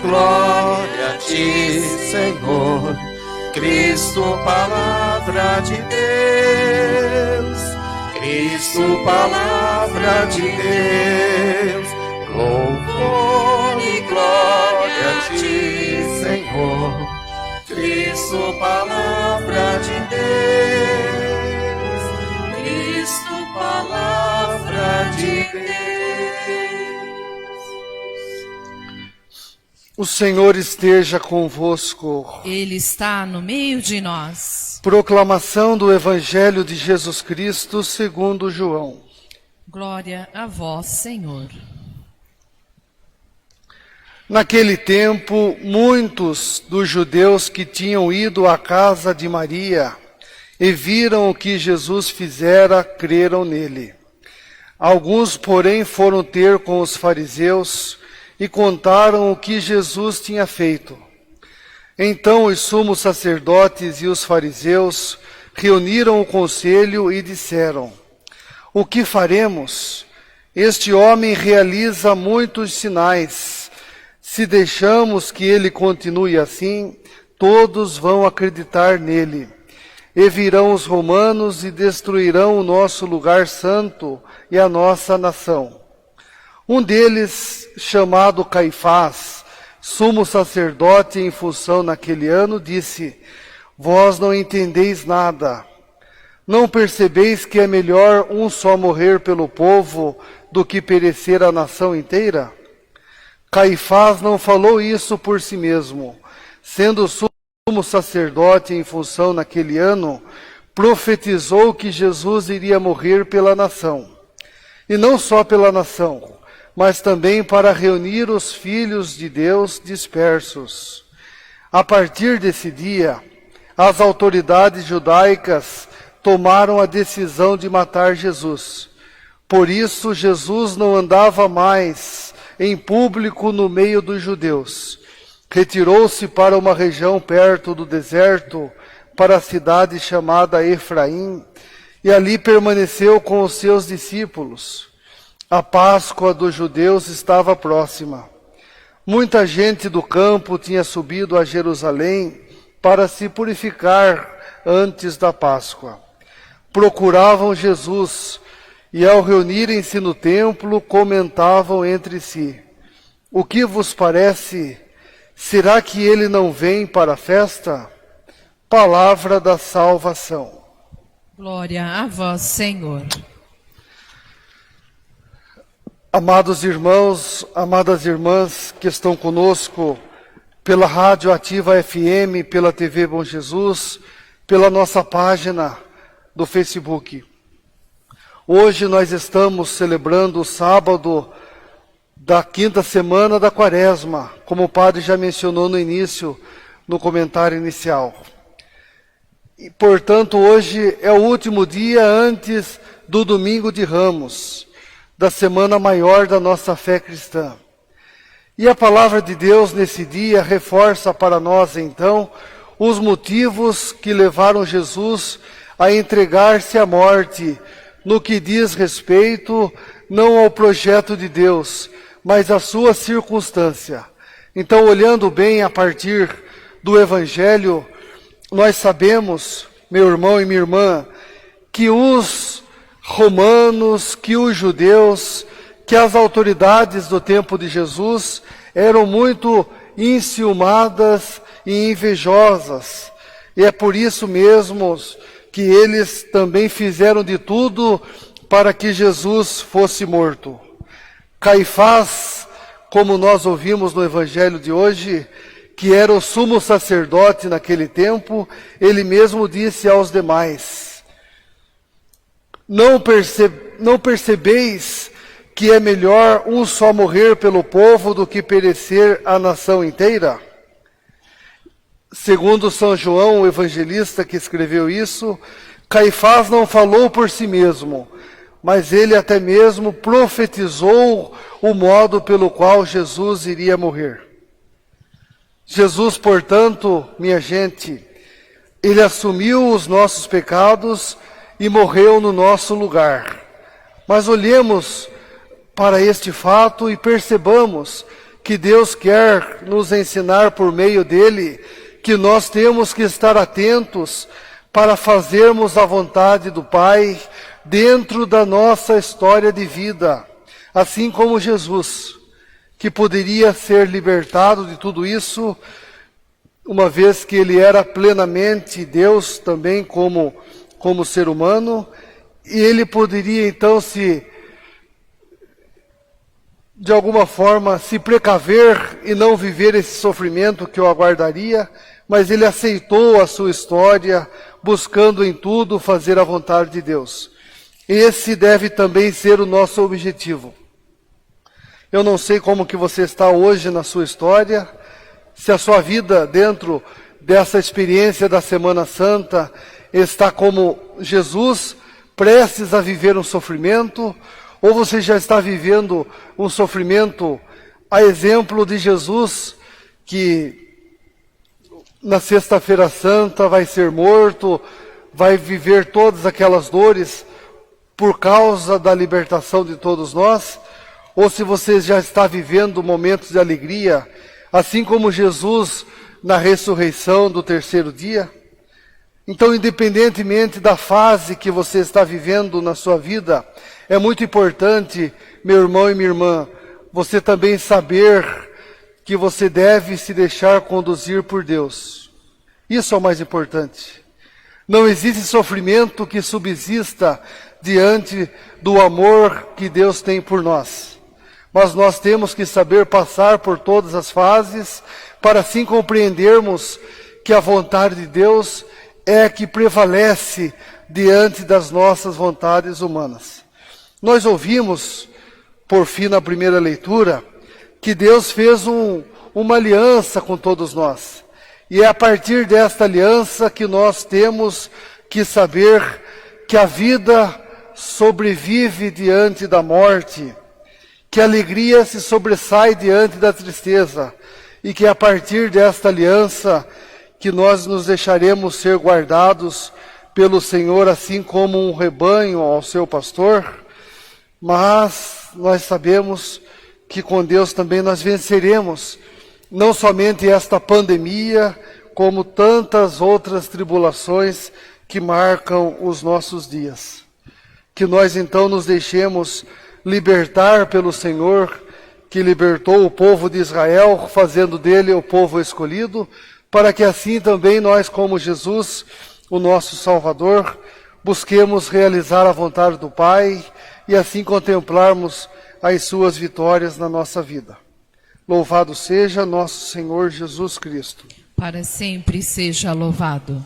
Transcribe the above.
glória a ti, Senhor. Cristo, palavra de Deus. Cristo, palavra de Deus. Louvor e glória a ti, Senhor. Cristo, palavra de Deus. Cristo, palavra de Deus. O Senhor esteja convosco. Ele está no meio de nós. Proclamação do Evangelho de Jesus Cristo segundo João. Glória a vós, Senhor. Naquele tempo, muitos dos judeus que tinham ido à casa de Maria e viram o que Jesus fizera, creram nele. Alguns, porém, foram ter com os fariseus e contaram o que Jesus tinha feito. Então os sumos sacerdotes e os fariseus reuniram o conselho e disseram: o que faremos? Este homem realiza muitos sinais. Se deixamos que ele continue assim, todos vão acreditar nele. E virão os romanos e destruirão o nosso lugar santo e a nossa nação. Um deles, chamado Caifás, sumo sacerdote em função naquele ano, disse: vós não entendeis nada. Não percebeis que é melhor um só morrer pelo povo do que perecer a nação inteira? Caifás não falou isso por si mesmo. Sendo sumo sacerdote em função naquele ano, profetizou que Jesus iria morrer pela nação. E não só pela nação, mas também para reunir os filhos de Deus dispersos. A partir desse dia, as autoridades judaicas tomaram a decisão de matar Jesus. Por isso, Jesus não andava mais em público no meio dos judeus. Retirou-se para uma região perto do deserto, para a cidade chamada Efraim, e ali permaneceu com os seus discípulos. A Páscoa dos judeus estava próxima. Muita gente do campo tinha subido a Jerusalém para se purificar antes da Páscoa. Procuravam Jesus e, ao reunirem-se no templo, comentavam entre si: o que vos parece? Será que ele não vem para a festa? Palavra da salvação. Glória a vós, Senhor. Amados irmãos, amadas irmãs que estão conosco pela Rádio Ativa FM, pela TV Bom Jesus, pela nossa página do Facebook. Hoje nós estamos celebrando o sábado da quinta semana da Quaresma, como o padre já mencionou no início, no comentário inicial. E, portanto, hoje é o último dia antes do Domingo de Ramos, da semana maior da nossa fé cristã. E a palavra de Deus nesse dia reforça para nós, então, os motivos que levaram Jesus a entregar-se à morte, no que diz respeito não ao projeto de Deus, mas à sua circunstância. Então, olhando bem a partir do Evangelho, nós sabemos, meu irmão e minha irmã, que os romanos, que os judeus, que as autoridades do tempo de Jesus eram muito enciumadas e invejosas. E é por isso mesmo que eles também fizeram de tudo para que Jesus fosse morto. Caifás, como nós ouvimos no Evangelho de hoje, que era o sumo sacerdote naquele tempo, ele mesmo disse aos demais: não percebeis que é melhor um só morrer pelo povo do que perecer a nação inteira? Segundo São João, o evangelista que escreveu isso, Caifás não falou por si mesmo, mas ele até mesmo profetizou o modo pelo qual Jesus iria morrer. Jesus, portanto, minha gente, ele assumiu os nossos pecados e morreu no nosso lugar. Mas olhemos para este fato e percebamos que Deus quer nos ensinar por meio dele, que nós temos que estar atentos para fazermos a vontade do Pai dentro da nossa história de vida, assim como Jesus, que poderia ser libertado de tudo isso, uma vez que ele era plenamente Deus também como ser humano, e ele poderia então de alguma forma se precaver e não viver esse sofrimento que o aguardaria, mas ele aceitou a sua história, buscando em tudo fazer a vontade de Deus. Esse deve também ser o nosso objetivo. Eu não sei como que você está hoje na sua história, se a sua vida dentro dessa experiência da Semana Santa está como Jesus, prestes a viver um sofrimento, ou você já está vivendo um sofrimento a exemplo de Jesus, que na Sexta-feira Santa vai ser morto, vai viver todas aquelas dores por causa da libertação de todos nós, ou se você já está vivendo momentos de alegria, assim como Jesus na ressurreição do terceiro dia. Então, independentemente da fase que você está vivendo na sua vida, é muito importante, meu irmão e minha irmã, você também saber que você deve se deixar conduzir por Deus. Isso é o mais importante. Não existe sofrimento que subsista diante do amor que Deus tem por nós. Mas nós temos que saber passar por todas as fases, para assim compreendermos que a vontade de Deus é que prevalece diante das nossas vontades humanas. Nós ouvimos, por fim, na primeira leitura, que Deus fez uma aliança com todos nós. E é a partir desta aliança que nós temos que saber que a vida sobrevive diante da morte, que a alegria se sobressai diante da tristeza, e que a partir desta aliança que nós nos deixaremos ser guardados pelo Senhor, assim como um rebanho ao seu pastor, mas nós sabemos que com Deus também nós venceremos, não somente esta pandemia, como tantas outras tribulações que marcam os nossos dias. Que nós então nos deixemos libertar pelo Senhor, que libertou o povo de Israel, fazendo dele o povo escolhido, para que assim também nós, como Jesus, o nosso Salvador, busquemos realizar a vontade do Pai e assim contemplarmos as suas vitórias na nossa vida. Louvado seja nosso Senhor Jesus Cristo. Para sempre seja louvado.